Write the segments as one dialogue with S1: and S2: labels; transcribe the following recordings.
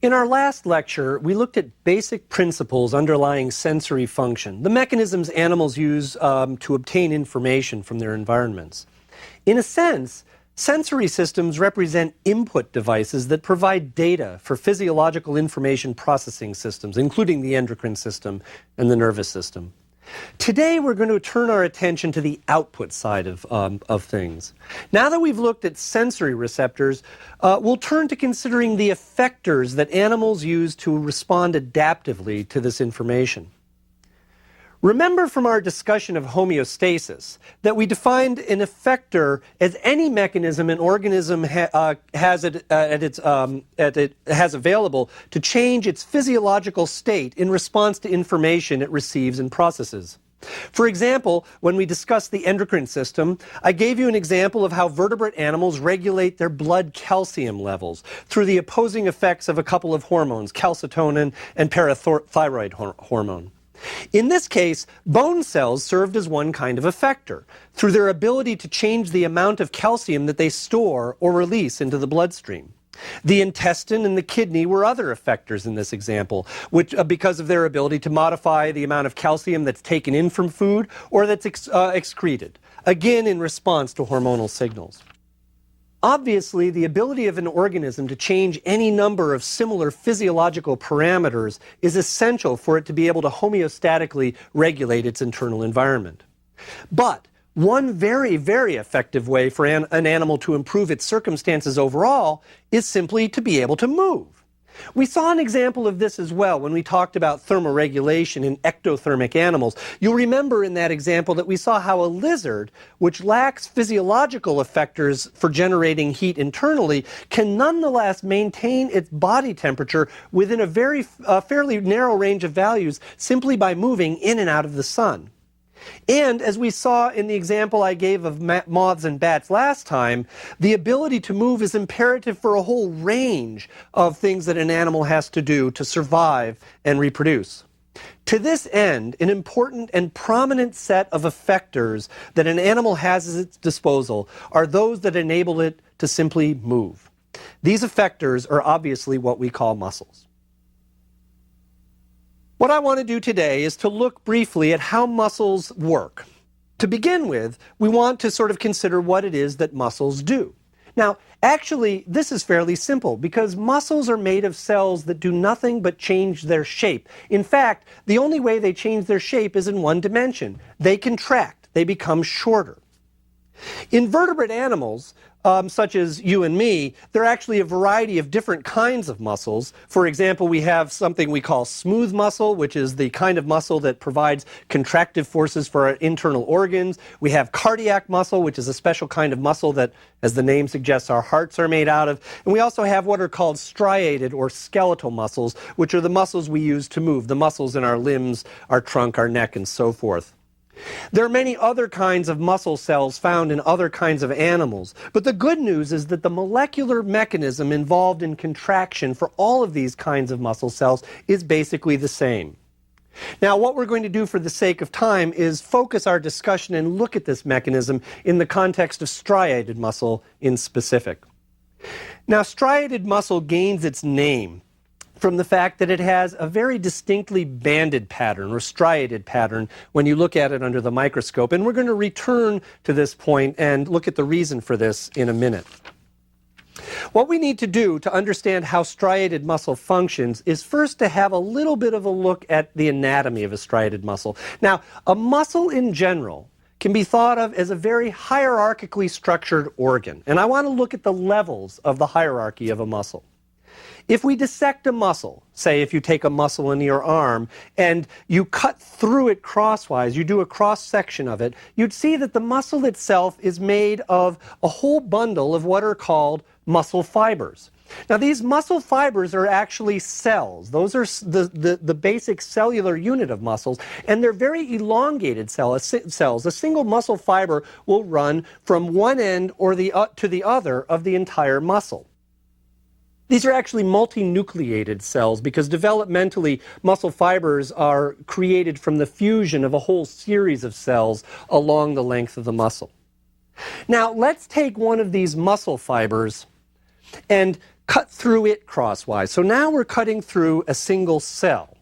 S1: In our last lecture, we looked at basic principles underlying sensory function, the mechanisms animals use to obtain information from their environments. In a sense, sensory systems represent input devices that provide data for physiological information processing systems, including the endocrine system and the nervous system. Today, we're going to turn our attention to the output side of things. Now that we've looked at sensory receptors, we'll turn to considering the effectors that animals use to respond adaptively to this information. Remember from our discussion of homeostasis that we defined an effector as any mechanism an organism has available to change its physiological state in response to information it receives and processes. For example, when we discussed the endocrine system, I gave you an example of how vertebrate animals regulate their blood calcium levels through the opposing effects of a couple of hormones, calcitonin and parathyroid hormone. In this case, bone cells served as one kind of effector through their ability to change the amount of calcium that they store or release into the bloodstream. The intestine and the kidney were other effectors in this example, which, because of their ability to modify the amount of calcium that's taken in from food or that's excreted, again in response to hormonal signals. Obviously, the ability of an organism to change any number of similar physiological parameters is essential for it to be able to homeostatically regulate its internal environment. But one very, very effective way for an animal to improve its circumstances overall is simply to be able to move. We saw an example of this as well when we talked about thermoregulation in ectothermic animals. You'll remember in that example that we saw how a lizard, which lacks physiological effectors for generating heat internally, can nonetheless maintain its body temperature within a fairly narrow range of values simply by moving in and out of the sun. And as we saw in the example I gave of moths and bats last time, the ability to move is imperative for a whole range of things that an animal has to do to survive and reproduce. To this end, an important and prominent set of effectors that an animal has at its disposal are those that enable it to simply move. These effectors are obviously what we call muscles. What I want to do today is to look briefly at how muscles work. To begin with, we want to sort of consider what it is that muscles do. Now, actually, this is fairly simple because muscles are made of cells that do nothing but change their shape. In fact, the only way they change their shape is in one dimension. They contract. They become shorter. In vertebrate animals, such as you and me, there are actually a variety of different kinds of muscles. For example, we have something we call smooth muscle, which is the kind of muscle that provides contractive forces for our internal organs. We have cardiac muscle, which is a special kind of muscle that, as the name suggests, our hearts are made out of. And we also have what are called striated or skeletal muscles, which are the muscles we use to move, the muscles in our limbs, our trunk, our neck, and so forth. There are many other kinds of muscle cells found in other kinds of animals, but the good news is that the molecular mechanism involved in contraction for all of these kinds of muscle cells is basically the same. Now, what we're going to do for the sake of time is focus our discussion and look at this mechanism in the context of striated muscle in specific. Now, striated muscle gains its name from the fact that it has a very distinctly banded pattern or striated pattern when you look at it under the microscope. And we're going to return to this point and look at the reason for this in a minute. What we need to do to understand how striated muscle functions is first to have a little bit of a look at the anatomy of a striated muscle. Now, a muscle in general can be thought of as a very hierarchically structured organ. And I want to look at the levels of the hierarchy of a muscle. If we dissect a muscle, say if you take a muscle in your arm and you cut through it crosswise, you do a cross section of it, you'd see that the muscle itself is made of a whole bundle of what are called muscle fibers. Now, these muscle fibers are actually cells. Those are the basic cellular unit of muscles, and they're very elongated cells. A single muscle fiber will run from one end or to the other of the entire muscle. These are actually multinucleated cells because developmentally muscle fibers are created from the fusion of a whole series of cells along the length of the muscle. Now, let's take one of these muscle fibers and cut through it crosswise. So now we're cutting through a single cell.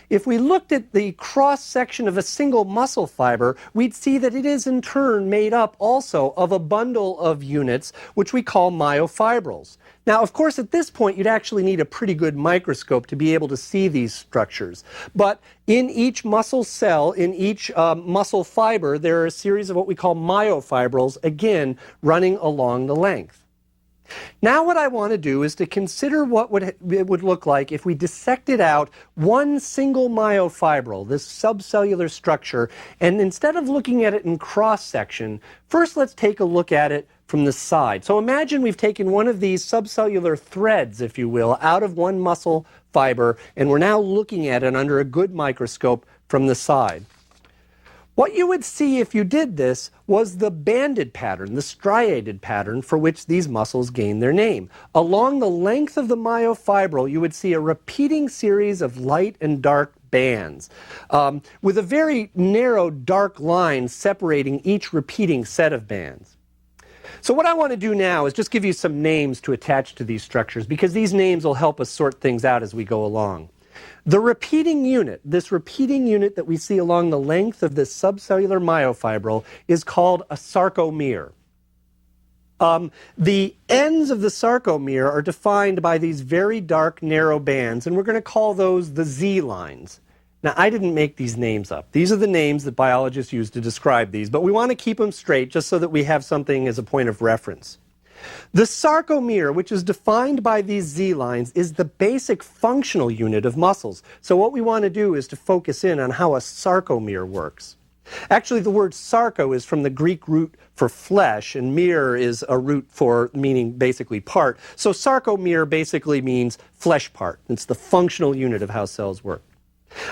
S1: If we looked at the cross-section of a single muscle fiber, we'd see that it is in turn made up also of a bundle of units, which we call myofibrils. Now, of course, at this point, you'd actually need a pretty good microscope to be able to see these structures. But in each muscle cell, in each muscle fiber, there are a series of what we call myofibrils, again, running along the length. Now what I want to do is to consider what it would look like if we dissected out one single myofibril, this subcellular structure, and instead of looking at it in cross-section, first let's take a look at it from the side. So imagine we've taken one of these subcellular threads, if you will, out of one muscle fiber, and we're now looking at it under a good microscope from the side. What you would see if you did this was the banded pattern, the striated pattern for which these muscles gain their name. Along the length of the myofibril, you would see a repeating series of light and dark bands, with a very narrow dark line separating each repeating set of bands. So what I want to do now is just give you some names to attach to these structures, because these names will help us sort things out as we go along. The repeating unit, this repeating unit that we see along the length of this subcellular myofibril, is called a sarcomere. The ends of the sarcomere are defined by these very dark, narrow bands, and we're going to call those the Z lines. Now, I didn't make these names up. These are the names that biologists use to describe these, but we want to keep them straight just so that we have something as a point of reference. The sarcomere, which is defined by these Z lines, is the basic functional unit of muscles. So what we want to do is to focus in on how a sarcomere works. Actually, the word sarco is from the Greek root for flesh, and mere is a root for meaning basically part. So sarcomere basically means flesh part. It's the functional unit of how cells work.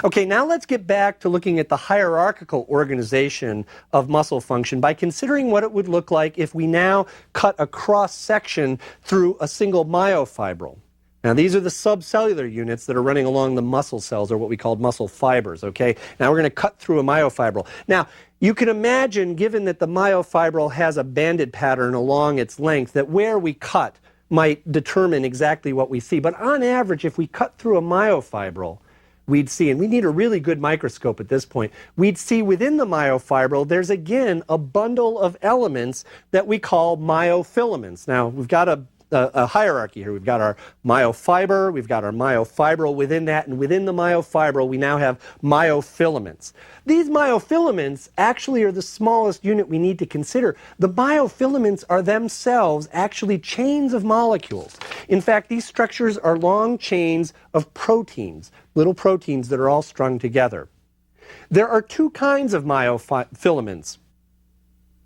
S1: Okay, now let's get back to looking at the hierarchical organization of muscle function by considering what it would look like if we now cut a cross-section through a single myofibril. Now, these are the subcellular units that are running along the muscle cells, or what we call muscle fibers, okay? Now, we're going to cut through a myofibril. Now, you can imagine, given that the myofibril has a banded pattern along its length, that where we cut might determine exactly what we see. But on average, if we cut through a myofibril, we'd see, and we need a really good microscope at this point, we'd see within the myofibril there's again a bundle of elements that we call myofilaments. Now, we've got a hierarchy here. We've got our myofiber, we've got our myofibril within that, and within the myofibril we now have myofilaments. These myofilaments actually are the smallest unit we need to consider. The myofilaments are themselves actually chains of molecules. In fact, these structures are long chains of proteins, little proteins that are all strung together. There are two kinds of myofilaments.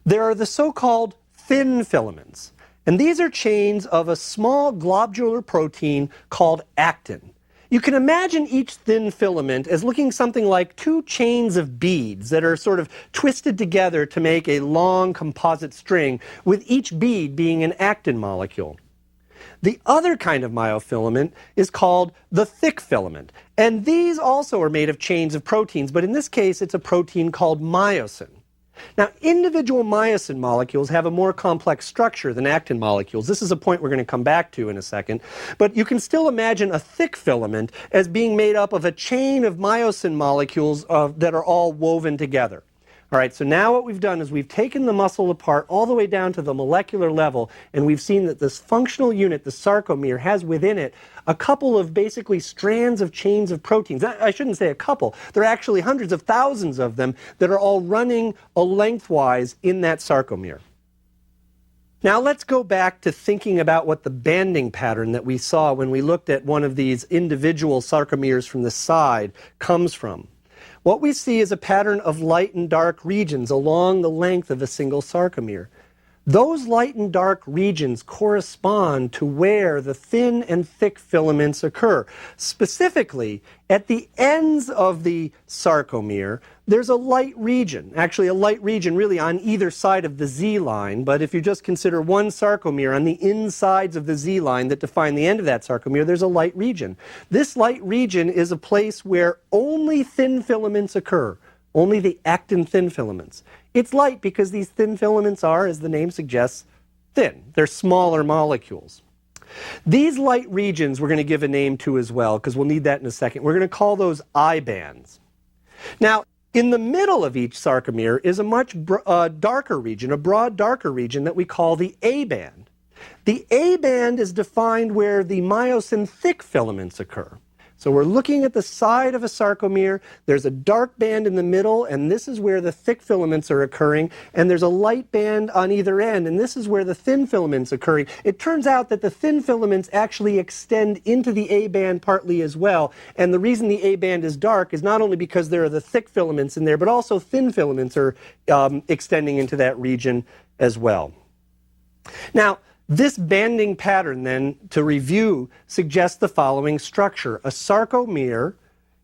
S1: There are the so-called thin filaments. And these are chains of a small globular protein called actin. You can imagine each thin filament as looking something like two chains of beads that are sort of twisted together to make a long composite string, with each bead being an actin molecule. The other kind of myofilament is called the thick filament. And these also are made of chains of proteins, but in this case it's a protein called myosin. Now, individual myosin molecules have a more complex structure than actin molecules. This is a point we're going to come back to in a second. But you can still imagine a thick filament as being made up of a chain of myosin molecules that are all woven together. All right, so now what we've done is we've taken the muscle apart all the way down to the molecular level, and we've seen that this functional unit, the sarcomere, has within it a couple of basically strands of chains of proteins. I shouldn't say a couple. There are actually hundreds of thousands of them that are all running lengthwise in that sarcomere. Now let's go back to thinking about what the banding pattern that we saw when we looked at one of these individual sarcomeres from the side comes from. What we see is a pattern of light and dark regions along the length of a single sarcomere. Those light and dark regions correspond to where the thin and thick filaments occur. Specifically, at the ends of the sarcomere, there's a light region. Actually, a light region really on either side of the Z line, but if you just consider one sarcomere, on the insides of the Z line that define the end of that sarcomere, there's a light region. This light region is a place where only thin filaments occur. Only the actin thin filaments. It's light because these thin filaments are, as the name suggests, thin. They're smaller molecules. These light regions we're going to give a name to as well, because we'll need that in a second. We're going to call those I bands. Now, in the middle of each sarcomere is a much darker region, a broad darker region that we call the A band. The A band is defined where the myosin thick filaments occur. So we're looking at the side of a sarcomere, there's a dark band in the middle, and this is where the thick filaments are occurring, and there's a light band on either end, and this is where the thin filaments are occurring. It turns out that the thin filaments actually extend into the A band partly as well, and the reason the A band is dark is not only because there are the thick filaments in there, but also thin filaments are extending into that region as well. Now, this banding pattern, then, to review, suggests the following structure. A sarcomere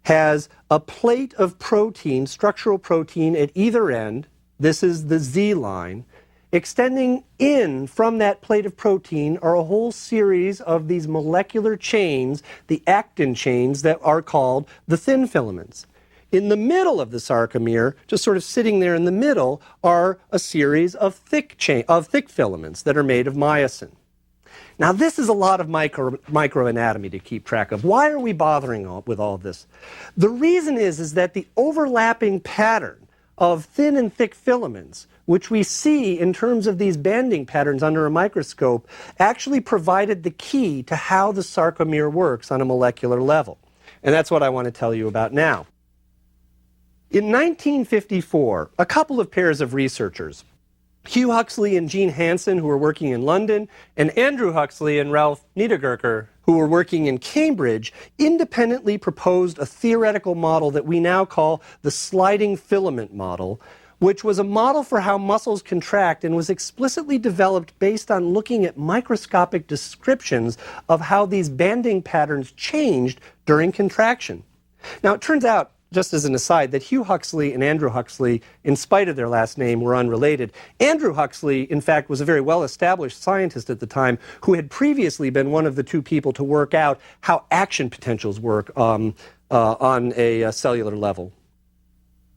S1: has a plate of protein, structural protein, at either end. This is the Z line. Extending in from that plate of protein are a whole series of these molecular chains, the actin chains, that are called the thin filaments. In the middle of the sarcomere, just sort of sitting there in the middle, are a series of thick filaments that are made of myosin. Now, this is a lot of microanatomy to keep track of. Why are we bothering with all this? The reason is that the overlapping pattern of thin and thick filaments, which we see in terms of these banding patterns under a microscope, actually provided the key to how the sarcomere works on a molecular level. And that's what I want to tell you about now. In 1954, a couple of pairs of researchers, Hugh Huxley and Jean Hansen, who were working in London, and Andrew Huxley and Ralph Niedergerker, who were working in Cambridge, independently proposed a theoretical model that we now call the sliding filament model, which was a model for how muscles contract and was explicitly developed based on looking at microscopic descriptions of how these banding patterns changed during contraction. Now, it turns out, just as an aside, that Hugh Huxley and Andrew Huxley, in spite of their last name, were unrelated. Andrew Huxley, in fact, was a very well-established scientist at the time who had previously been one of the two people to work out how action potentials work on a cellular level.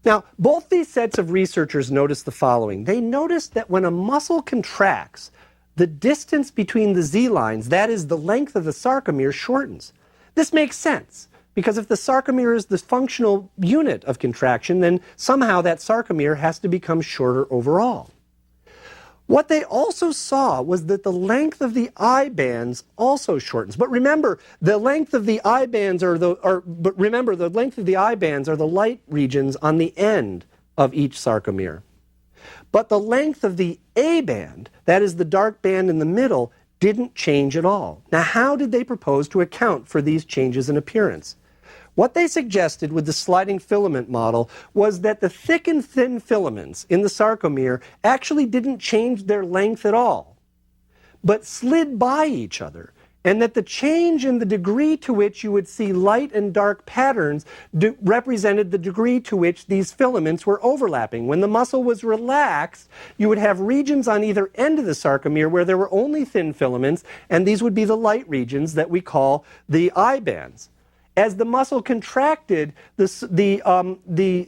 S1: Now, both these sets of researchers noticed the following. They noticed that when a muscle contracts, the distance between the Z lines, that is, the length of the sarcomere, shortens. This makes sense, because if the sarcomere is the functional unit of contraction, then somehow that sarcomere has to become shorter overall. What they also saw was that the length of the I bands also shortens. But remember, the length of the I bands are the light regions on the end of each sarcomere. But the length of the A band, that is the dark band in the middle, didn't change at all. Now, how did they propose to account for these changes in appearance? What they suggested with the sliding filament model was that the thick and thin filaments in the sarcomere actually didn't change their length at all, but slid by each other, and that the change in the degree to which you would see light and dark patterns represented the degree to which these filaments were overlapping. When the muscle was relaxed, you would have regions on either end of the sarcomere where there were only thin filaments, and these would be the light regions that we call the I bands. As the muscle contracted, the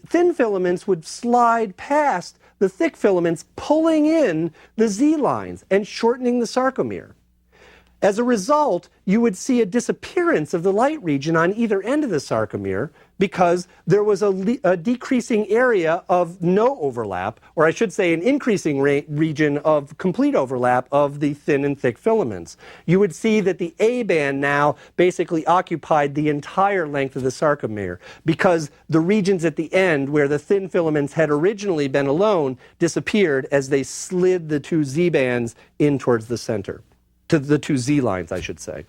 S1: thin filaments would slide past the thick filaments, pulling in the Z lines and shortening the sarcomere. As a result, you would see a disappearance of the light region on either end of the sarcomere because there was a decreasing area of no overlap, or I should say an increasing region of complete overlap of the thin and thick filaments. You would see that the A band now basically occupied the entire length of the sarcomere because the regions at the end where the thin filaments had originally been alone disappeared as they slid the two Z bands in towards the center. To the two Z lines, I should say.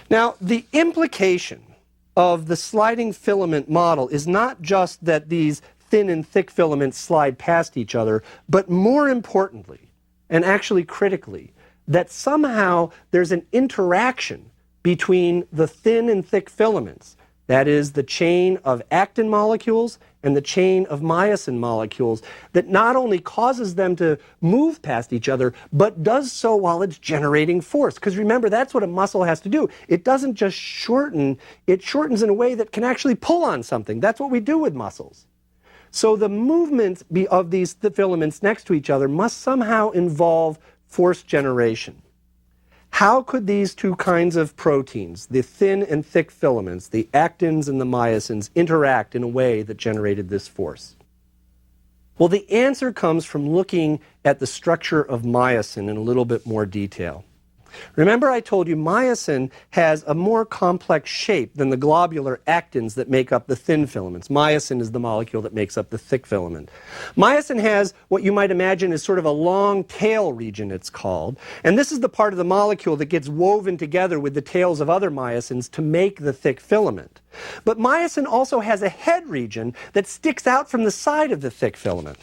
S1: Now, the implication of the sliding filament model is not just that these thin and thick filaments slide past each other, but more importantly, and actually critically, that somehow there's an interaction between the thin and thick filaments. That is, the chain of actin molecules and the chain of myosin molecules that not only causes them to move past each other, but does so while it's generating force. Because remember, that's what a muscle has to do. It doesn't just shorten, it shortens in a way that can actually pull on something. That's what we do with muscles. So the movement of the filaments next to each other must somehow involve force generation. How could these two kinds of proteins, the thin and thick filaments, the actins and the myosins, interact in a way that generated this force? Well, the answer comes from looking at the structure of myosin in a little bit more detail. Remember I told you myosin has a more complex shape than the globular actins that make up the thin filaments. Myosin is the molecule that makes up the thick filament. Myosin has what you might imagine is sort of a long tail region, it's called. And this is the part of the molecule that gets woven together with the tails of other myosins to make the thick filament. But myosin also has a head region that sticks out from the side of the thick filament.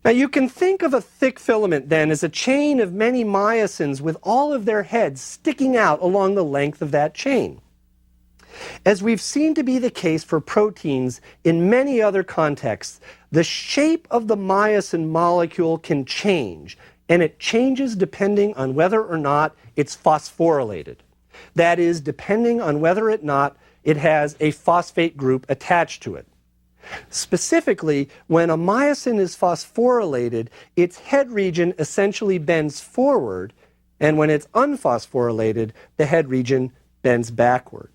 S1: Now you can think of a thick filament then as a chain of many myosins with all of their heads sticking out along the length of that chain. As we've seen to be the case for proteins in many other contexts, the shape of the myosin molecule can change, and it changes depending on whether or not it's phosphorylated. That is, depending on whether or not it has a phosphate group attached to it. Specifically, when a myosin is phosphorylated, its head region essentially bends forward, and when it's unphosphorylated, the head region bends backward.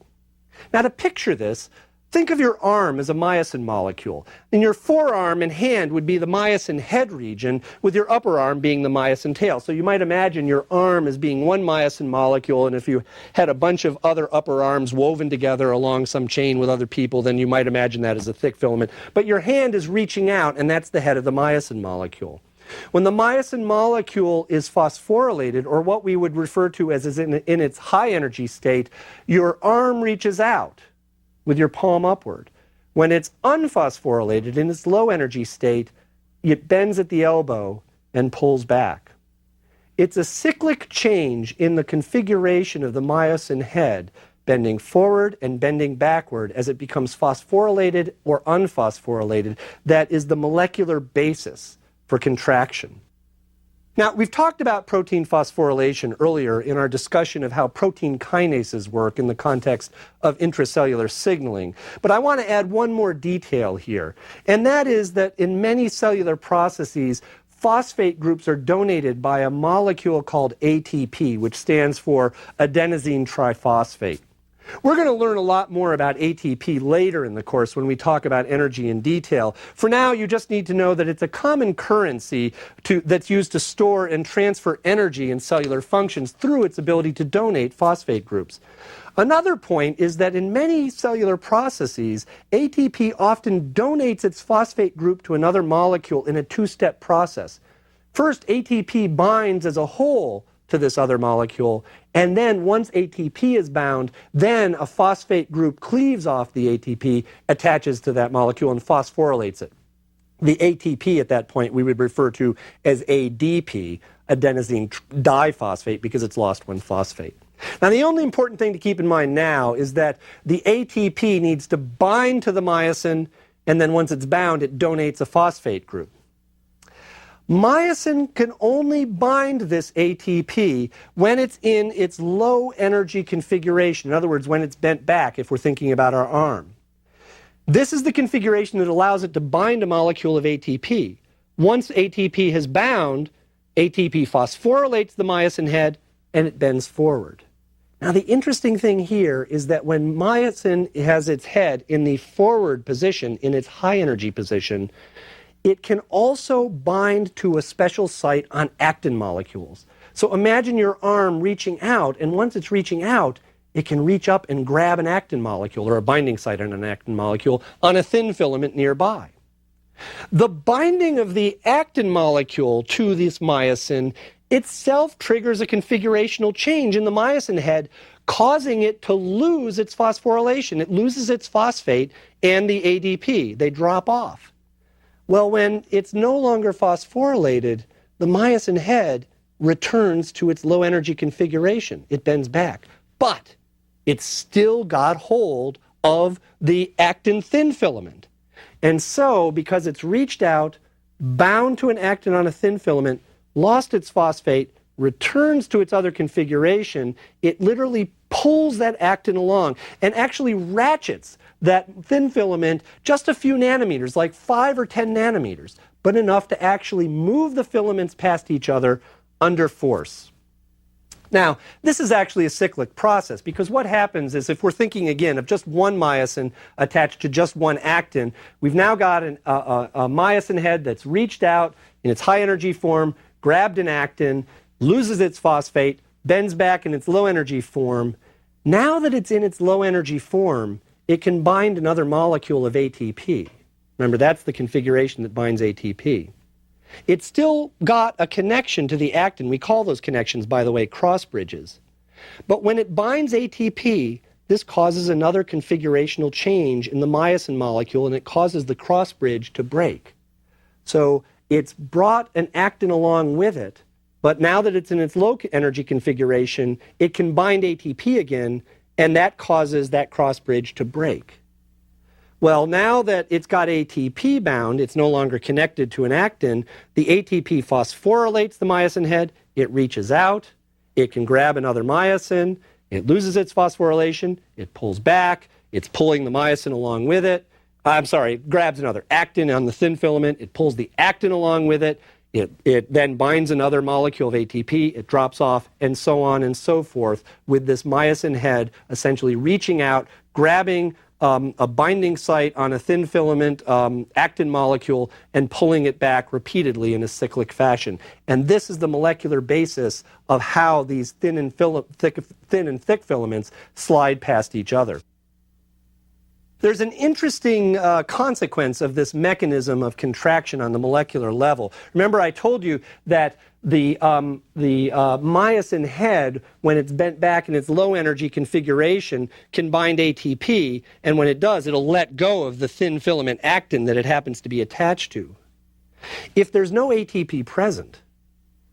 S1: Now, to picture this, think of your arm as a myosin molecule. And your forearm and hand would be the myosin head region, with your upper arm being the myosin tail. So you might imagine your arm as being one myosin molecule, and if you had a bunch of other upper arms woven together along some chain with other people, then you might imagine that as a thick filament. But your hand is reaching out, and that's the head of the myosin molecule. When the myosin molecule is phosphorylated, or what we would refer to as in its high energy state, your arm reaches out with your palm upward. When it's unphosphorylated in its low energy state, it bends at the elbow and pulls back. It's a cyclic change in the configuration of the myosin head, bending forward and bending backward as it becomes phosphorylated or unphosphorylated, that is the molecular basis for contraction. Now, we've talked about protein phosphorylation earlier in our discussion of how protein kinases work in the context of intracellular signaling. But I want to add one more detail here, and that is that in many cellular processes, phosphate groups are donated by a molecule called ATP, which stands for adenosine triphosphate. We're going to learn a lot more about ATP later in the course when we talk about energy in detail. For now, you just need to know that it's a common currency that's used to store and transfer energy in cellular functions through its ability to donate phosphate groups. Another point is that in many cellular processes, ATP often donates its phosphate group to another molecule in a two-step process. First, ATP binds as a whole to this other molecule, and then once ATP is bound, then a phosphate group cleaves off the ATP, attaches to that molecule, and phosphorylates it. The ATP at that point we would refer to as ADP, adenosine diphosphate, because it's lost one phosphate. Now, the only important thing to keep in mind now is that the ATP needs to bind to the myosin, and then once it's bound, it donates a phosphate group. Myosin can only bind this ATP when it's in its low energy configuration. In other words, when it's bent back, if we're thinking about our arm. This is the configuration that allows it to bind a molecule of ATP. Once ATP has bound, ATP phosphorylates the myosin head and it bends forward. Now, the interesting thing here is that when myosin has its head in the forward position, in its high energy position, it can also bind to a special site on actin molecules. So imagine your arm reaching out, and once it's reaching out, it can reach up and grab an actin molecule or a binding site on an actin molecule on a thin filament nearby. The binding of the actin molecule to this myosin itself triggers a configurational change in the myosin head, causing it to lose its phosphorylation. It loses its phosphate and the ADP. They drop off. Well, when it's no longer phosphorylated, the myosin head returns to its low energy configuration. It bends back. But it's still got hold of the actin thin filament. And so, because it's reached out, bound to an actin on a thin filament, lost its phosphate, returns to its other configuration, it literally pulls that actin along and actually ratchets that thin filament just a few nanometers, like 5 or 10 nanometers, but enough to actually move the filaments past each other under force. Now, this is actually a cyclic process because what happens is if we're thinking again of just one myosin attached to just one actin, we've now got a myosin head that's reached out in its high energy form, grabbed an actin, loses its phosphate, bends back in its low energy form. Now that it's in its low energy form, it can bind another molecule of ATP. Remember, that's the configuration that binds ATP. It's still got a connection to the actin. We call those connections, by the way, cross bridges. But when it binds ATP, this causes another configurational change in the myosin molecule, and it causes the cross bridge to break. So it's brought an actin along with it, but now that it's in its low energy configuration, it can bind ATP again, and that causes that cross bridge to break. Well, now that it's got ATP bound, it's no longer connected to an actin, the ATP phosphorylates the myosin head, it reaches out, it can grab another myosin, it loses its phosphorylation, it pulls back, it's pulling the myosin along with it. Grabs another actin on the thin filament, it pulls the actin along with it, it then binds another molecule of ATP, it drops off, and so on and so forth, with this myosin head essentially reaching out, grabbing a binding site on a thin filament actin molecule and pulling it back repeatedly in a cyclic fashion. And this is the molecular basis of how these thin and thick filaments slide past each other. There's an interesting consequence of this mechanism of contraction on the molecular level. Remember, I told you that the myosin head, when it's bent back in its low energy configuration, can bind ATP, and when it does, it'll let go of the thin filament actin that it happens to be attached to. If there's no ATP present,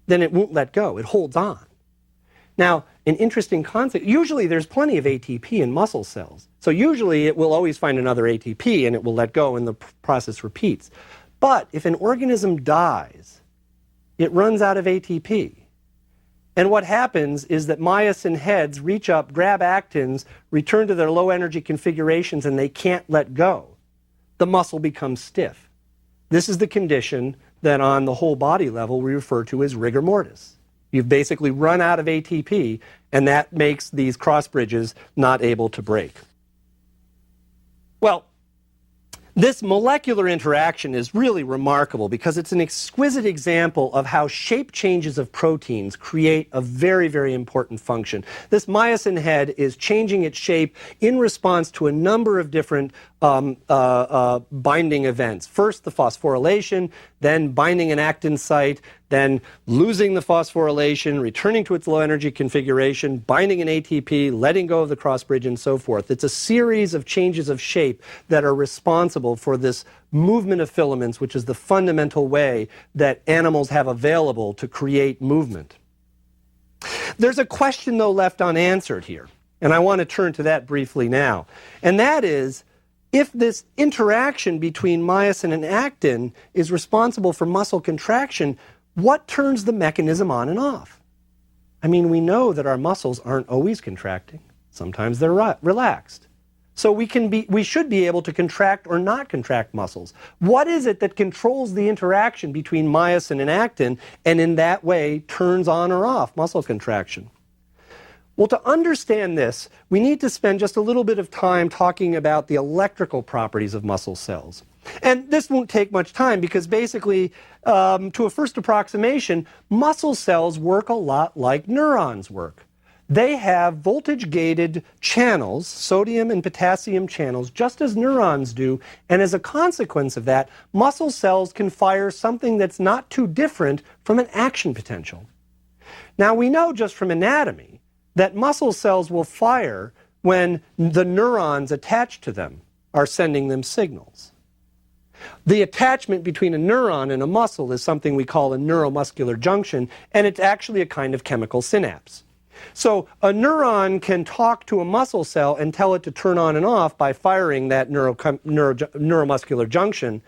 S1: then it won't let go. It holds on. Now, an interesting concept, usually there's plenty of ATP in muscle cells. So usually it will always find another ATP and it will let go and the process repeats. But if an organism dies, it runs out of ATP. And what happens is that myosin heads reach up, grab actins, return to their low energy configurations, and they can't let go. The muscle becomes stiff. This is the condition that on the whole body level we refer to as rigor mortis. You've basically run out of ATP, and that makes these cross bridges not able to break. Well, this molecular interaction is really remarkable because it's an exquisite example of how shape changes of proteins create a very, very important function. This myosin head is changing its shape in response to a number of different binding events. First, the phosphorylation, then binding an actin site, then losing the phosphorylation, returning to its low energy configuration, binding an ATP, letting go of the cross bridge, and so forth. It's a series of changes of shape that are responsible for this movement of filaments, which is the fundamental way that animals have available to create movement. There's a question, though, left unanswered here, and I want to turn to that briefly now. And that is, if this interaction between myosin and actin is responsible for muscle contraction, what turns the mechanism on and off? I mean, we know that our muscles aren't always contracting. Sometimes they're relaxed. So we should be able to contract or not contract muscles. What is it that controls the interaction between myosin and actin and in that way turns on or off muscle contraction? Well, to understand this, we need to spend just a little bit of time talking about the electrical properties of muscle cells. And this won't take much time because basically, to a first approximation, muscle cells work a lot like neurons work. They have voltage-gated channels, sodium and potassium channels, just as neurons do, and as a consequence of that, muscle cells can fire something that's not too different from an action potential. Now, we know just from anatomy that muscle cells will fire when the neurons attached to them are sending them signals. The attachment between a neuron and a muscle is something we call a neuromuscular junction, and it's actually a kind of chemical synapse. So a neuron can talk to a muscle cell and tell it to turn on and off by firing that neuromuscular junction,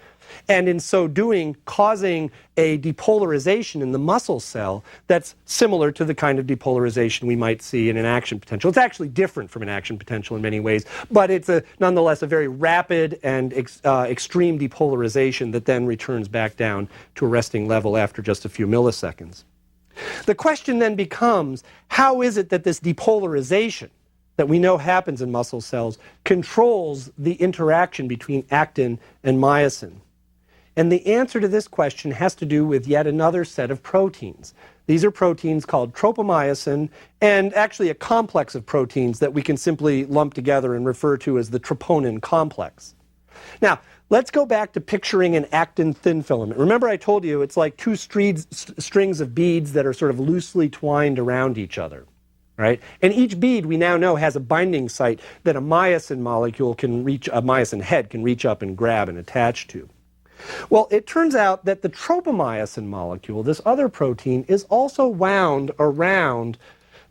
S1: and in so doing causing a depolarization in the muscle cell that's similar to the kind of depolarization we might see in an action potential. It's actually different from an action potential in many ways, but it's nonetheless a very rapid and extreme depolarization that then returns back down to a resting level after just a few milliseconds. The question then becomes, how is it that this depolarization that we know happens in muscle cells controls the interaction between actin and myosin? And the answer to this question has to do with yet another set of proteins. These are proteins called tropomyosin, and actually a complex of proteins that we can simply lump together and refer to as the troponin complex. Now, let's go back to picturing an actin thin filament. Remember I told you it's like two strings of beads that are sort of loosely twined around each other, right? And each bead we now know has a binding site that a myosin molecule can reach, a myosin head can reach up and grab and attach to. Well, it turns out that the tropomyosin molecule, this other protein, is also wound around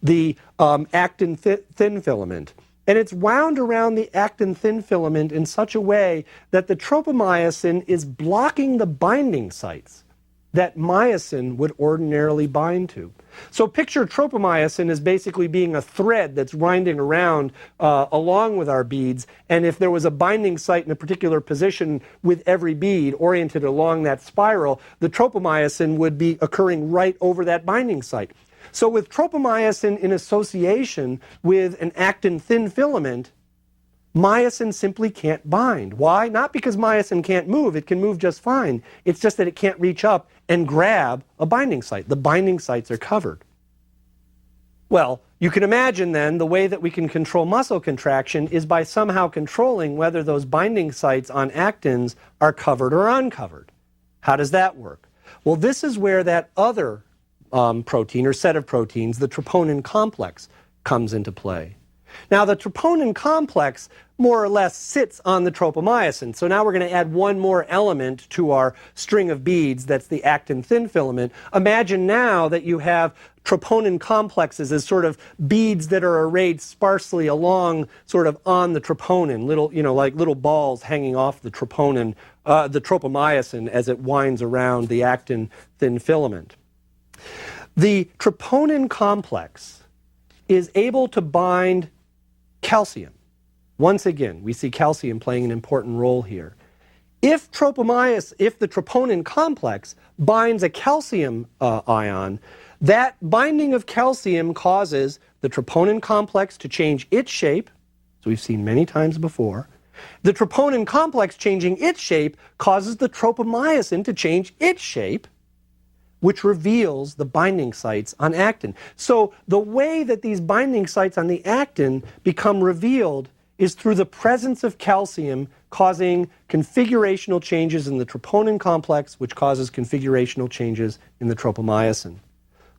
S1: the actin thin filament. And it's wound around the actin thin filament in such a way that the tropomyosin is blocking the binding sites that myosin would ordinarily bind to. So picture tropomyosin as basically being a thread that's winding around along with our beads, and if there was a binding site in a particular position with every bead oriented along that spiral, the tropomyosin would be occurring right over that binding site. So with tropomyosin in association with an actin thin filament, myosin simply can't bind. Why? Not because myosin can't move. It can move just fine. It's just that it can't reach up and grab a binding site. The binding sites are covered. Well, you can imagine then the way that we can control muscle contraction is by somehow controlling whether those binding sites on actins are covered or uncovered. How does that work? Well, this is where that other protein or set of proteins, the troponin complex, comes into play. Now, the troponin complex more or less sits on the tropomyosin. So now we're going to add one more element to our string of beads that's the actin thin filament. Imagine now that you have troponin complexes as sort of beads that are arrayed sparsely along sort of on the troponin, little, like little balls hanging off the troponin, the tropomyosin as it winds around the actin thin filament. The troponin complex is able to bind calcium. Once again, we see calcium playing an important role here. If the troponin complex binds a calcium ion, that binding of calcium causes the troponin complex to change its shape, as we've seen many times before. The troponin complex changing its shape causes the tropomyosin to change its shape, which reveals the binding sites on actin. So the way that these binding sites on the actin become revealed is through the presence of calcium causing configurational changes in the troponin complex, which causes configurational changes in the tropomyosin.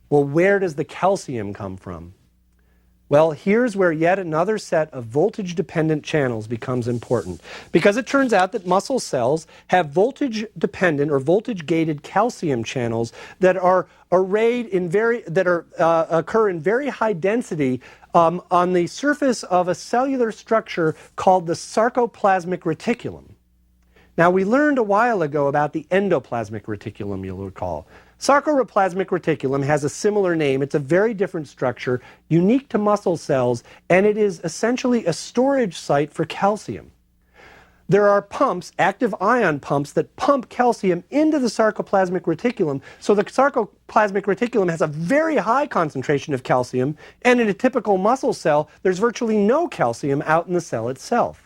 S1: Well, where does the calcium come from? Well, here's where yet another set of voltage-dependent channels becomes important, because it turns out that muscle cells have voltage-dependent or voltage-gated calcium channels that are arrayed in occur in very high density on the surface of a cellular structure called the sarcoplasmic reticulum. Now, we learned a while ago about the endoplasmic reticulum, you'll recall. Sarcoplasmic reticulum has a similar name. It's a very different structure, unique to muscle cells, and it is essentially a storage site for calcium. There are pumps, active ion pumps, that pump calcium into the sarcoplasmic reticulum, so the sarcoplasmic reticulum has a very high concentration of calcium, and in a typical muscle cell, there's virtually no calcium out in the cell itself.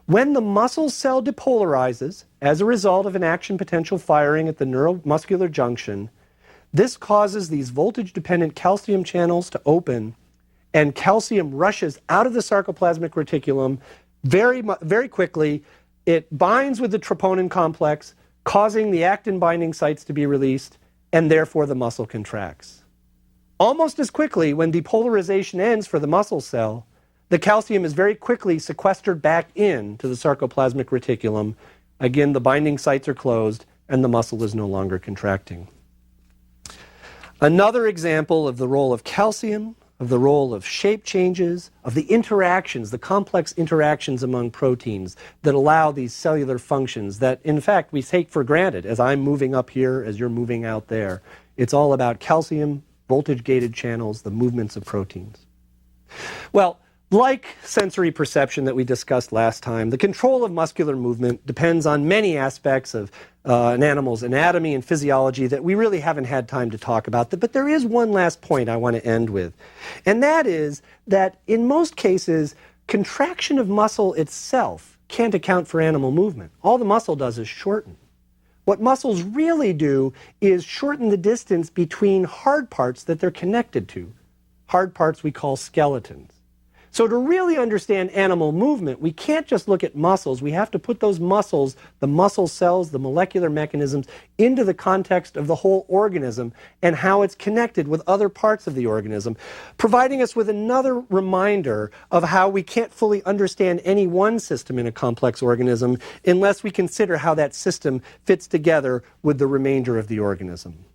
S1: When the muscle cell depolarizes as a result of an action potential firing at the neuromuscular junction, this causes these voltage-dependent calcium channels to open, and calcium rushes out of the sarcoplasmic reticulum very quickly. It binds with the troponin complex, causing the actin binding sites to be released, and therefore the muscle contracts. Almost as quickly, when depolarization ends for the muscle cell, the calcium is very quickly sequestered back into the sarcoplasmic reticulum. Again, the binding sites are closed and the muscle is no longer contracting. Another example of the role of calcium, of the role of shape changes, of the interactions, the complex interactions among proteins that allow these cellular functions that, in fact, we take for granted as I'm moving up here, as you're moving out there. It's all about calcium, voltage-gated channels, the movements of proteins. Well, Like sensory perception that we discussed last time, the control of muscular movement depends on many aspects of an animal's anatomy and physiology that we really haven't had time to talk about. But there is one last point I want to end with, and that is that in most cases, contraction of muscle itself can't account for animal movement. All the muscle does is shorten. What muscles really do is shorten the distance between hard parts that they're connected to. Hard parts we call skeletons. So to really understand animal movement, we can't just look at muscles. We have to put those muscles, the muscle cells, the molecular mechanisms, into the context of the whole organism and how it's connected with other parts of the organism, providing us with another reminder of how we can't fully understand any one system in a complex organism unless we consider how that system fits together with the remainder of the organism.